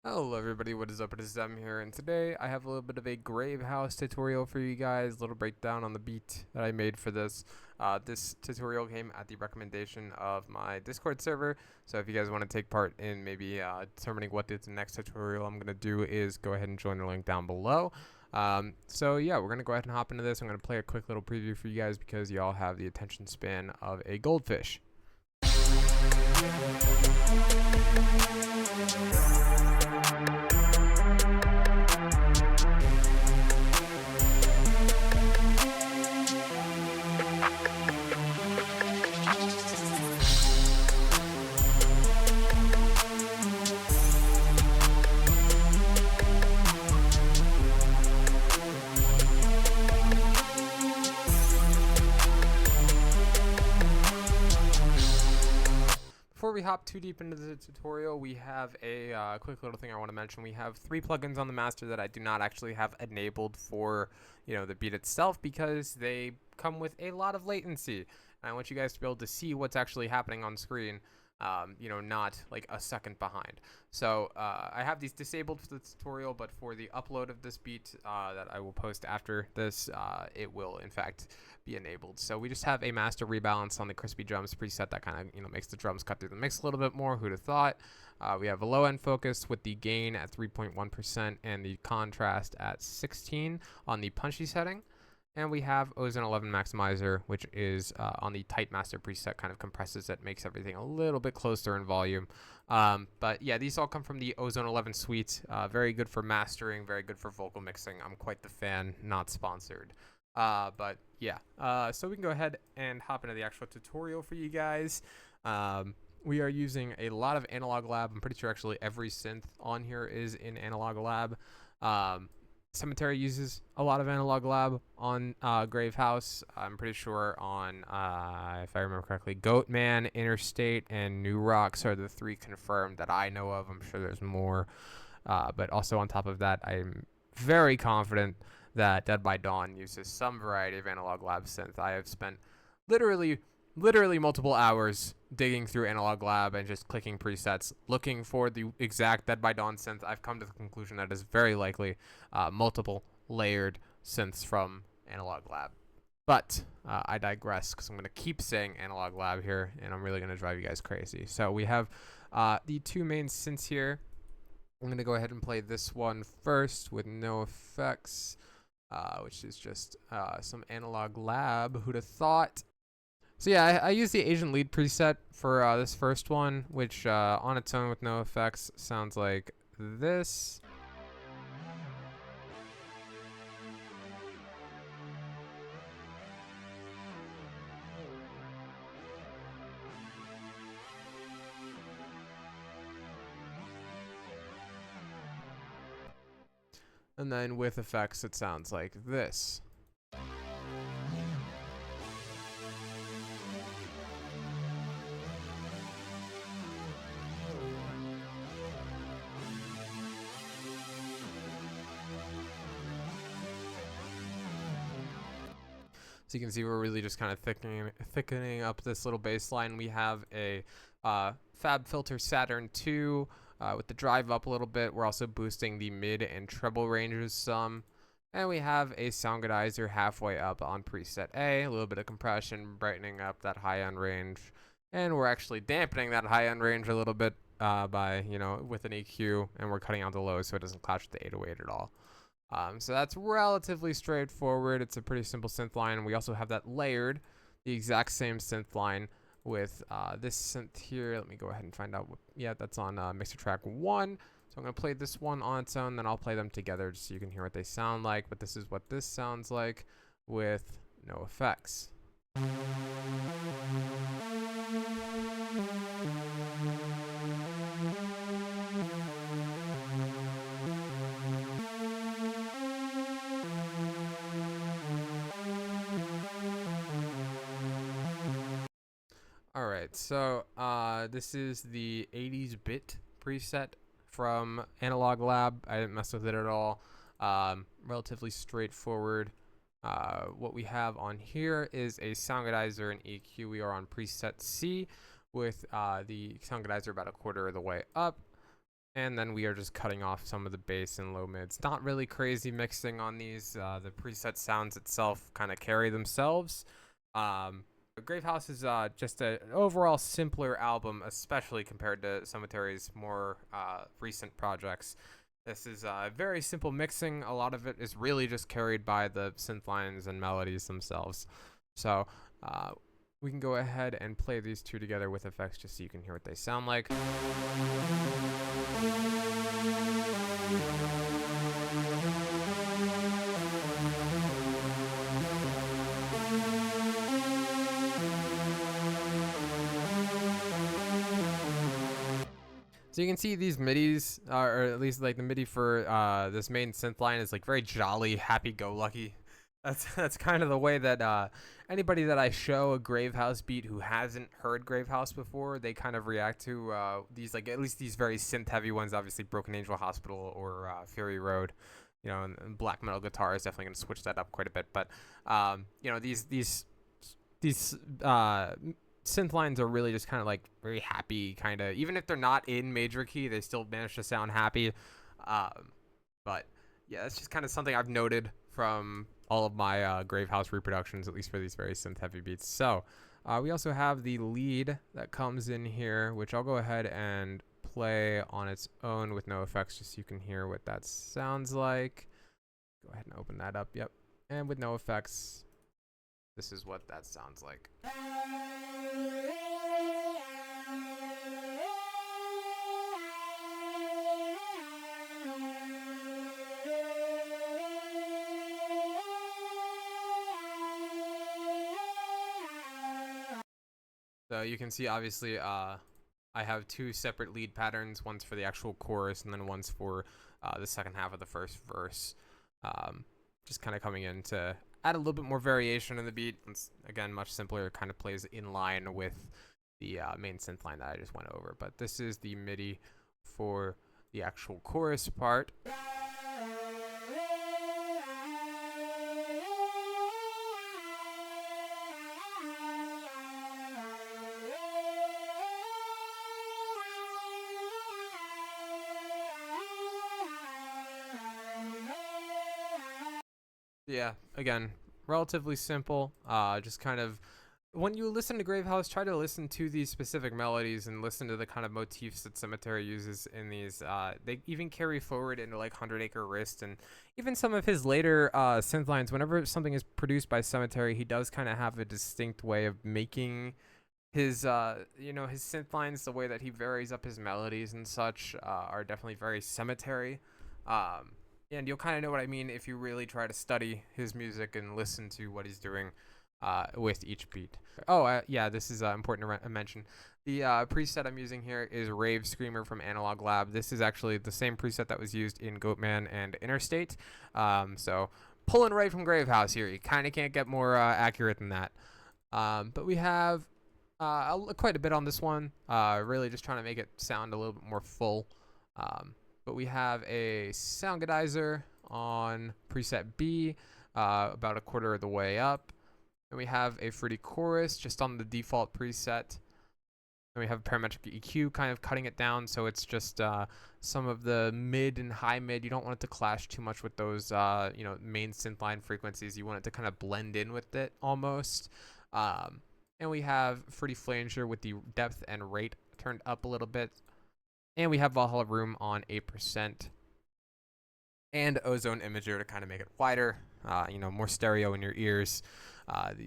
Hello everybody, what is up? It is Zem here, and today I have a little bit of a grave house tutorial for you guys, a little breakdown on the beat that I made for this. This tutorial came at the recommendation of my Discord server, so if you guys want to take part in maybe determining what the next tutorial I'm going to do is, go ahead and join the link down below. So yeah, we're going to go ahead and hop into this. I'm going to play a quick little preview for you guys because y'all have the attention span of a goldfish. Before we hop too deep into the tutorial, we have a quick little thing I want to mention. We have 3 plugins on the master that I do not actually have enabled for, the beat itself because they come with a lot of latency. And I want you guys to be able to see what's actually happening on screen, not like a second behind. So I have these disabled for the tutorial, but for the upload of this beat that I will post after this, it will in fact be enabled. So we just have a master rebalance on the crispy drums preset that kind of makes the drums cut through the mix a little bit more. Who'd have thought? We have a low end focus with the gain at 3.1% and the contrast at 16 on the punchy setting. And we have Ozone 11 Maximizer, which is on the tight master preset, kind of compresses it, makes everything a little bit closer in volume. But yeah, these all come from the Ozone 11 suite. Very good for mastering, very good for vocal mixing. I'm quite the fan, not sponsored. But yeah, so we can go ahead and hop into the actual tutorial for you guys. We are using a lot of Analog Lab. I'm pretty sure actually every synth on here is in Analog Lab. Cemetery uses a lot of Analog Lab on Grave House. I'm pretty sure on, if I remember correctly, Goatman, Interstate, and New Rocks are the 3 confirmed that I know of. I'm sure there's more. But also on top of that, I'm very confident that Dead by Dawn uses some variety of Analog Lab synth. I have spent literally multiple hours digging through Analog Lab and just clicking presets, looking for the exact Dead by Dawn synth. I've come to the conclusion that is very likely multiple layered synths from Analog Lab. But I digress because I'm going to keep saying Analog Lab here, and I'm really going to drive you guys crazy. So we have the 2 main synths here. I'm going to go ahead and play this one first with no effects, which is just some Analog Lab. Who'd have thought? So yeah, I use the Asian lead preset for this first one, which on its own with no effects sounds like this. And then with effects, it sounds like this. So you can see we're really just kind of thickening up this little bass line. We have a Fab Filter Saturn 2 with the drive up a little bit. We're also boosting the mid and treble ranges some. And we have a Soundgoodizer halfway up on preset A, a little bit of compression, brightening up that high end range. And we're actually dampening that high end range a little bit by, with an EQ, and we're cutting out the lows so it doesn't clash with the 808 at all. So that's relatively straightforward. It's a pretty simple synth line. And we also have that layered, the exact same synth line with this synth here. Let me go ahead and find out. That's on mixer track 1. So I'm going to play this one on its own, then I'll play them together just so you can hear what they sound like. But this is what this sounds like with no effects. Alright, so this is the 80s bit preset from Analog Lab. I didn't mess with it at all. Relatively straightforward. What we have on here is a Soundgoodizer and EQ. We are on preset C with the Soundgoodizer about a quarter of the way up. And then we are just cutting off some of the bass and low mids. Not really crazy mixing on these. The preset sounds itself kind of carry themselves. Gravehouse is just an overall simpler album, especially compared to SEMATARY'S more recent projects. This is very simple mixing. A lot of it is really just carried by the synth lines and melodies themselves. So we can go ahead and play these two together with effects just so you can hear what they sound like. So you can see these midis, or at least like the MIDI for this main synth line is like very jolly, happy-go-lucky. That's kind of the way that anybody that I show a Gravehouse beat who hasn't heard Gravehouse before, they kind of react to these, like at least these very synth-heavy ones. Obviously, Broken Angel Hospital or Fury Road, you know, and black metal guitar is definitely going to switch that up quite a bit. But you know, these synth lines are really just kind of like very happy, kind of, even if they're not in major key, they still manage to sound happy. But yeah, that's just kind of something I've noted from all of my Gravehouse reproductions, at least for these very synth heavy beats. So we also have the lead that comes in here, which I'll go ahead and play on its own with no effects, just so you can hear what that sounds like. Go ahead and open that up. Yep. And with no effects, this is what that sounds like. So you can see, obviously, I have two separate lead patterns. One's for the actual chorus, and then one's for the second half of the first verse. Just kind of coming in to add a little bit more variation in the beat. It's, again, much simpler. It kind of plays in line with the main synth line that I just went over. But this is the MIDI for the actual chorus part. Yeah, again, relatively simple. Just kind of, when you listen to Gravehouse, try to listen to these specific melodies and listen to the kind of motifs that SEMATARY uses in these. They even carry forward into like 100 Acre Wrist, and even some of his later synth lines. Whenever something is produced by SEMATARY, he does kind of have a distinct way of making his you know, his synth lines. The way that he varies up his melodies and such are definitely very SEMATARY. And you'll kind of know what I mean if you really try to study his music and listen to what he's doing with each beat. Oh, yeah, this is important to mention. The preset I'm using here is Rave Screamer from Analog Lab. This is actually the same preset that was used in Goatman and Interstate. So pulling right from Gravehouse here. You kind of can't get more accurate than that. But we have quite a bit on this one. Really just trying to make it sound a little bit more full. But we have a Soundgodizer on preset B, about a quarter of the way up. And we have a fruity chorus just on the default preset. And we have a parametric EQ kind of cutting it down, so it's just some of the mid and high mid. You don't want it to clash too much with those you know, main synth line frequencies. You want it to kind of blend in with it almost. And we have fruity flanger with the depth and rate turned up a little bit. And we have Valhalla Room on 8%. And Ozone Imager to kind of make it wider, you know, more stereo in your ears.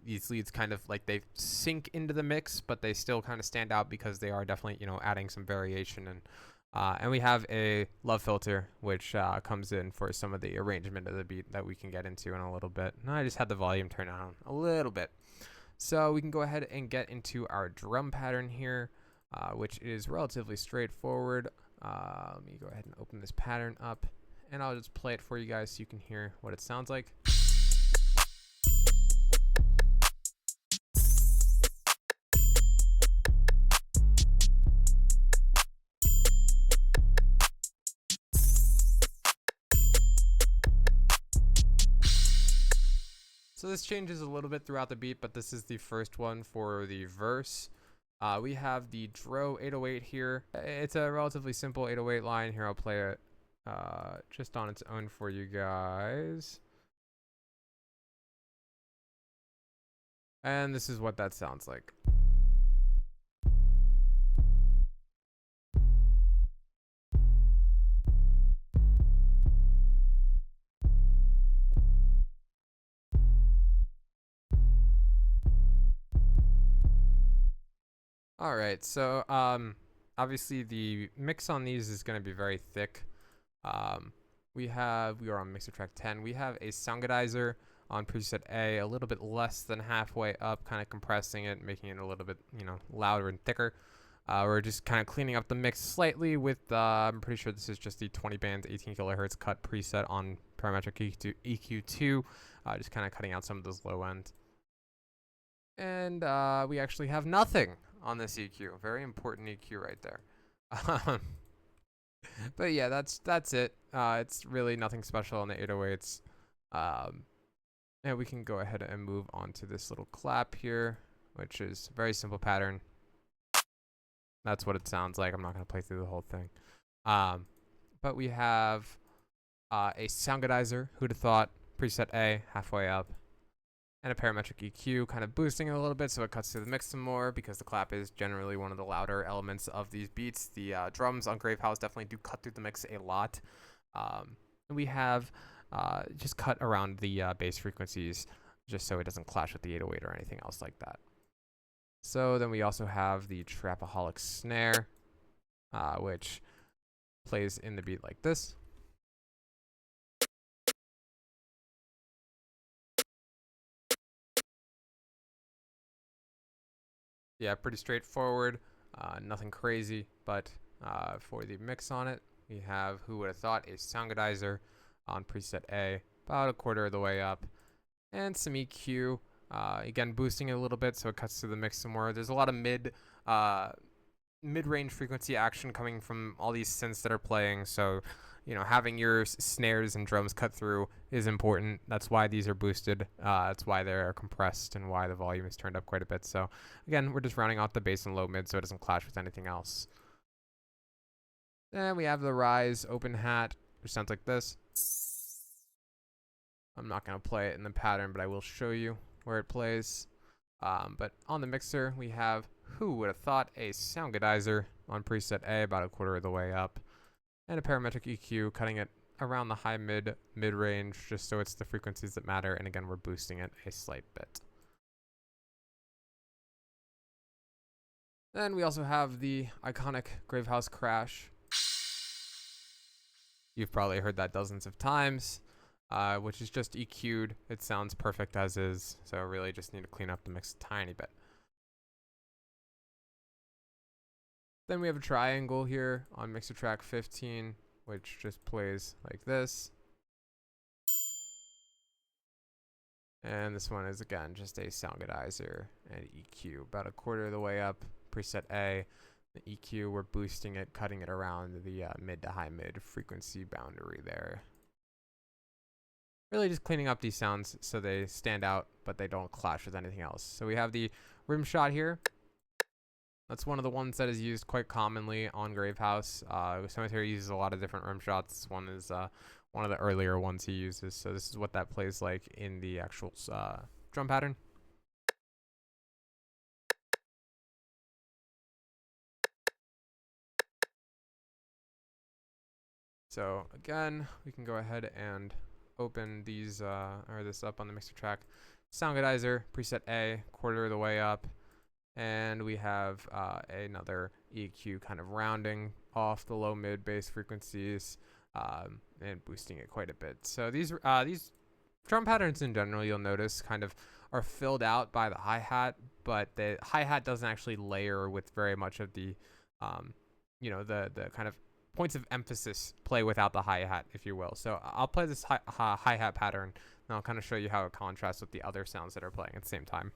These leads kind of like they sink into the mix, but they still kind of stand out because they are definitely, you know, adding some variation. And we have a Love Filter, which comes in for some of the arrangement of the beat that we can get into in a little bit. And I just had the volume turned down a little bit. So we can go ahead and get into our drum pattern here. Which is relatively straightforward. Let me go ahead and open this pattern up, and I'll just play it for you guys so you can hear what it sounds like. So this changes a little bit throughout the beat, but this is the first one for the verse. We have the Dro 808 here. It's a relatively simple 808 line. Here, I'll play it just on its own for you guys. And this is what that sounds like. All right, so obviously the mix on these is going to be very thick. We are on mixer track 10. We have a Soundgodizer on preset A, a little bit less than halfway up, kind of compressing it, making it a little bit, louder and thicker. We're just kind of cleaning up the mix slightly with, I'm pretty sure this is just the 20 band 18 kilohertz cut preset on parametric EQ2, just kind of cutting out some of those low ends. And we actually have nothing on this EQ. Very important EQ right there. But yeah, that's it. It's really nothing special on the 808s. And we can go ahead and move on to this little clap here, which is a very simple pattern. That's what it sounds like. I'm not going to play through the whole thing. But we have a Soundgodizer, who'd have thought, preset A, halfway up, and a parametric EQ, kind of boosting it a little bit so it cuts through the mix some more, because the clap is generally one of the louder elements of these beats. The drums on Gravehouse definitely do cut through the mix a lot. And we have just cut around the bass frequencies just so it doesn't clash with the 808 or anything else like that. So then we also have the Trapaholic snare, which plays in the beat like this. Yeah, pretty straightforward, nothing crazy, but for the mix on it, we have, who would have thought, a Soundgodizer on preset A, about a quarter of the way up, and some EQ, again boosting it a little bit so it cuts through the mix some more. There's a lot of mid-range frequency action coming from all these synths that are playing, so having your snares and drums cut through is important. That's why these are boosted. That's why they're compressed and why the volume is turned up quite a bit. So again, we're just rounding out the bass and low mid so it doesn't clash with anything else. Then we have the Rise open hat, which sounds like this. I'm not going to play it in the pattern, but I will show you where it plays. But on the mixer, we have, who would have thought, a Soundgodizer on preset A, about a quarter of the way up, and a parametric EQ, cutting it around the high mid-range, just so it's the frequencies that matter. And again, we're boosting it a slight bit. Then we also have the iconic Gravehouse crash. You've probably heard that dozens of times, which is just EQ'd. It sounds perfect as is, so I really just need to clean up the mix a tiny bit. Then we have a triangle here on mixer track 15, which just plays like this. And this one is, again, just a Soundgodizer and EQ, about a quarter of the way up, preset A. The EQ, we're boosting it, cutting it around the mid to high mid frequency boundary there. Really just cleaning up these sounds so they stand out, but they don't clash with anything else. So we have the rim shot here. That's one of the ones that is used quite commonly on Gravehouse. Cemetery uses a lot of different rim shots. This one is one of the earlier ones he uses. So this is what that plays like in the actual drum pattern. So again, we can go ahead and open these or this up on the mixer track. Soundgodizer, preset A, quarter of the way up. And we have another EQ kind of rounding off the low mid bass frequencies and boosting it quite a bit. So these drum patterns in general, you'll notice, kind of are filled out by the hi-hat, but the hi-hat doesn't actually layer with very much of the the kind of points of emphasis play without the hi-hat, if you will. So I'll play this hi-hat pattern, and I'll kind of show you how it contrasts with the other sounds that are playing at the same time.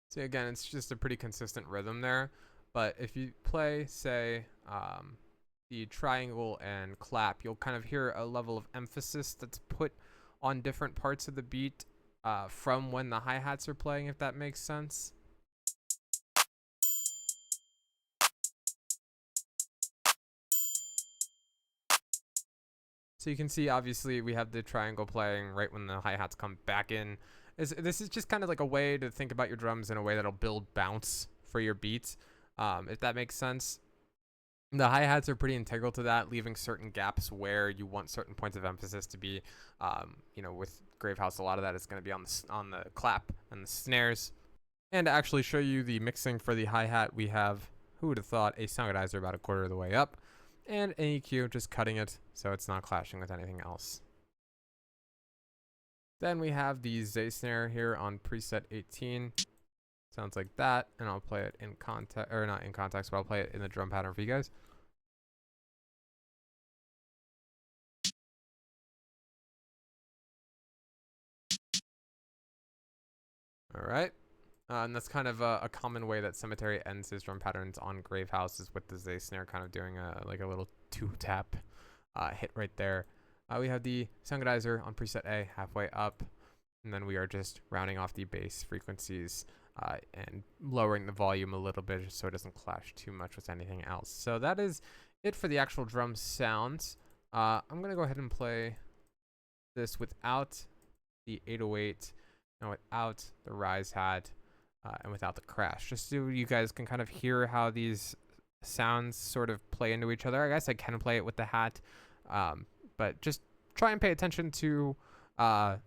So again, it's just a pretty consistent rhythm there. But if you play, say, the triangle and clap, you'll kind of hear a level of emphasis that's put on different parts of the beat from when the hi-hats are playing, if that makes sense. So you can see, obviously, we have the triangle playing right when the hi-hats come back in. This is just kind of like a way to think about your drums in a way that'll build bounce for your beats, if that makes sense. The hi-hats are pretty integral to that, leaving certain gaps where you want certain points of emphasis to be. With Gravehouse, a lot of that is going to be on the clap and the snares. And to actually show you the mixing for the hi-hat, we have, who would have thought, a Soundizer about a quarter of the way up, and an EQ just cutting it so it's not clashing with anything else. Then we have the Z snare here on preset 18. Sounds like that, and I'll play it in context, or not in context, but I'll play it in the drum pattern for you guys. All right. And that's kind of a common way that Cemetery ends his drum patterns on Gravehouse, is with the Z snare kind of doing a little 2-tap hit right there. We have the Soundizer on preset A halfway up, and then we are just rounding off the bass frequencies and lowering the volume a little bit so it doesn't clash too much with anything else. So that is it for the actual drum sounds. I'm going to go ahead and play this without the 808 and without the rise hat and without the crash, just so you guys can kind of hear how these sounds sort of play into each other. I guess I can play it with the hat, but just try and pay attention to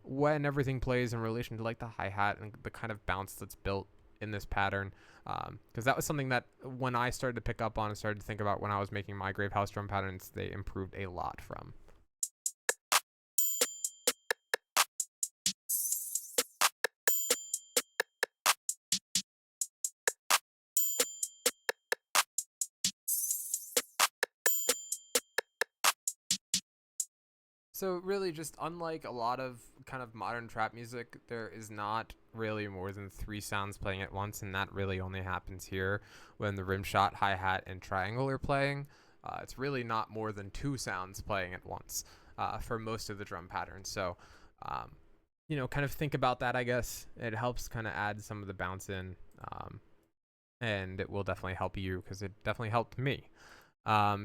when everything plays in relation to like the hi-hat and the kind of bounce that's built in this pattern, because that was something that when I started to pick up on and started to think about when I was making my Gravehouse drum patterns, they improved a lot from. So really, just unlike a lot of kind of modern trap music, there is not really more than 3 sounds playing at once, and that really only happens here when the rim shot, hi-hat, and triangle are playing. It's really not more than 2 sounds playing at once for most of the drum patterns. So, kind of think about that, I guess. It helps kind of add some of the bounce in, and it will definitely help you, because it definitely helped me.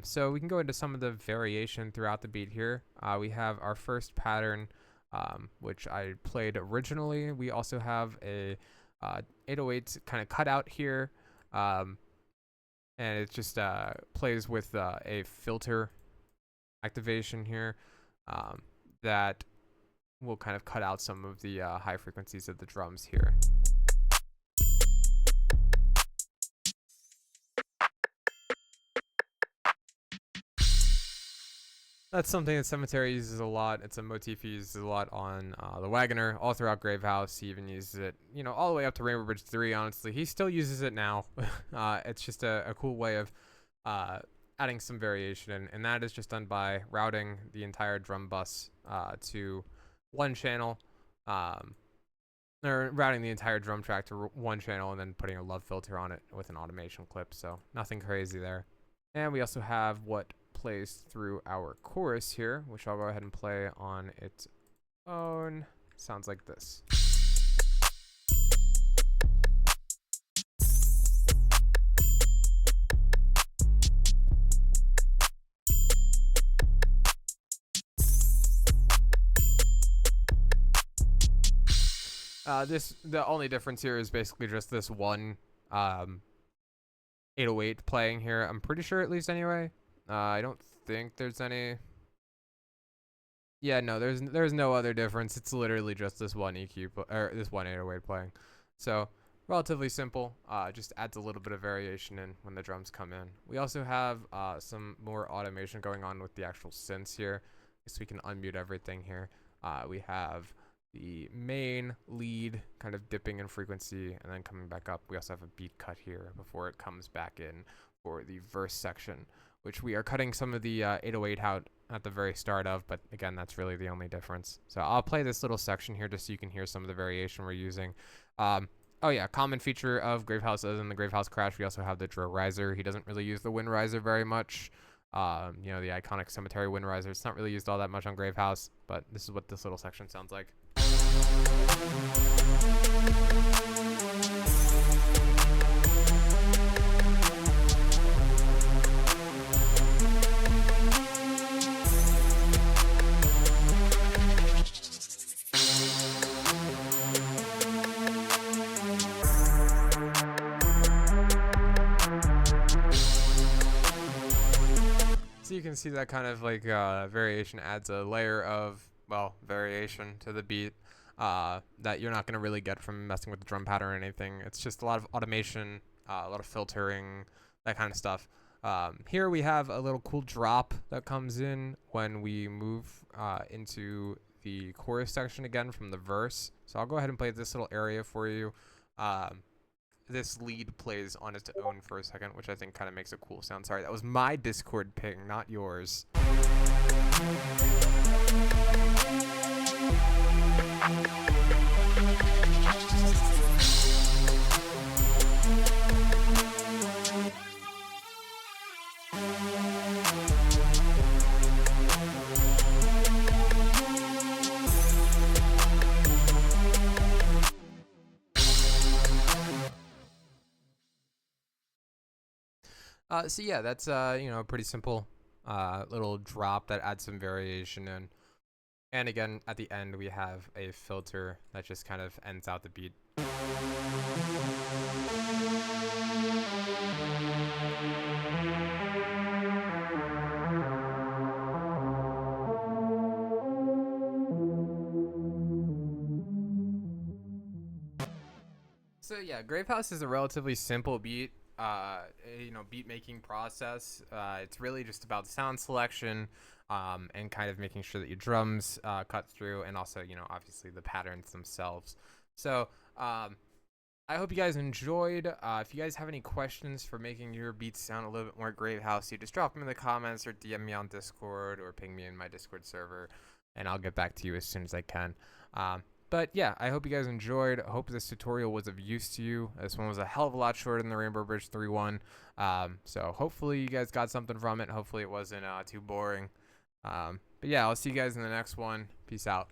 So we can go into some of the variation throughout the beat here. We have our first pattern, which I played originally. We also have a 808 kind of cutout here, and it just plays with a filter activation here that will kind of cut out some of the high frequencies of the drums here. That's something that Cemetery uses a lot. It's a motif he uses a lot on the Wagoner, all throughout Gravehouse. He even uses it, all the way up to Rainbow Bridge 3, honestly. He still uses it now. It's just a cool way of adding some variation in, and that is just done by routing the entire drum bus to one channel, or routing the entire drum track to one channel and then putting a love filter on it with an automation clip. So nothing crazy there. And we also have what plays through our chorus here, which I'll go ahead and play on its own. Sounds like this. The only difference here is basically just this one 808 playing here. I'm pretty sure, at least anyway. I don't think there's any. Yeah, no, there's no other difference. It's literally just this one EQ or this one 808 playing. So relatively simple. Just adds a little bit of variation in when the drums come in. We also have some more automation going on with the actual synths here, so we can unmute everything here. We have the main lead kind of dipping in frequency and then coming back up. We also have a beat cut here before it comes back in for the verse section, which we are cutting some of the 808 out at the very start of, but again, that's really the only difference. So I'll play this little section here just so you can hear some of the variation we're using. Oh yeah, common feature of Gravehouse, other than the Gravehouse crash, we also have the Dro riser. He doesn't really use the wind riser very much. You know, the iconic cemetery wind riser. It's not really used all that much on Gravehouse, but this is what this little section sounds like. So you can see that kind of like variation adds a layer of, well, variation to the beat that you're not going to really get from messing with the drum pattern or anything. It's just a lot of automation, a lot of filtering, that kind of stuff. Here we have a little cool drop that comes in when we move into the chorus section again from the verse. So I'll go ahead and play this little area for you. This lead plays on its own for a second, which I think kind of makes a cool sound. Sorry, that was my Discord ping, not yours. So yeah, that's you know, a pretty simple little drop that adds some variation in. And again, at the end we have a filter that just kind of ends out the beat. So yeah, Gravehouse is a relatively simple beat. You know, beat making process. It's really just about sound selection and kind of making sure that your drums cut through, and also, you know, obviously the patterns themselves. So I hope you guys enjoyed. If you guys have any questions for making your beats sound a little bit more Gravehousey, just drop them in the comments or DM me on Discord or ping me in my Discord server, and I'll get back to you as soon as I can. But yeah, I hope you guys enjoyed. I hope this tutorial was of use to you. This one was a hell of a lot shorter than the Rainbow Bridge 3-1. So hopefully you guys got something from it. Hopefully it wasn't too boring. But yeah, I'll see you guys in the next one. Peace out.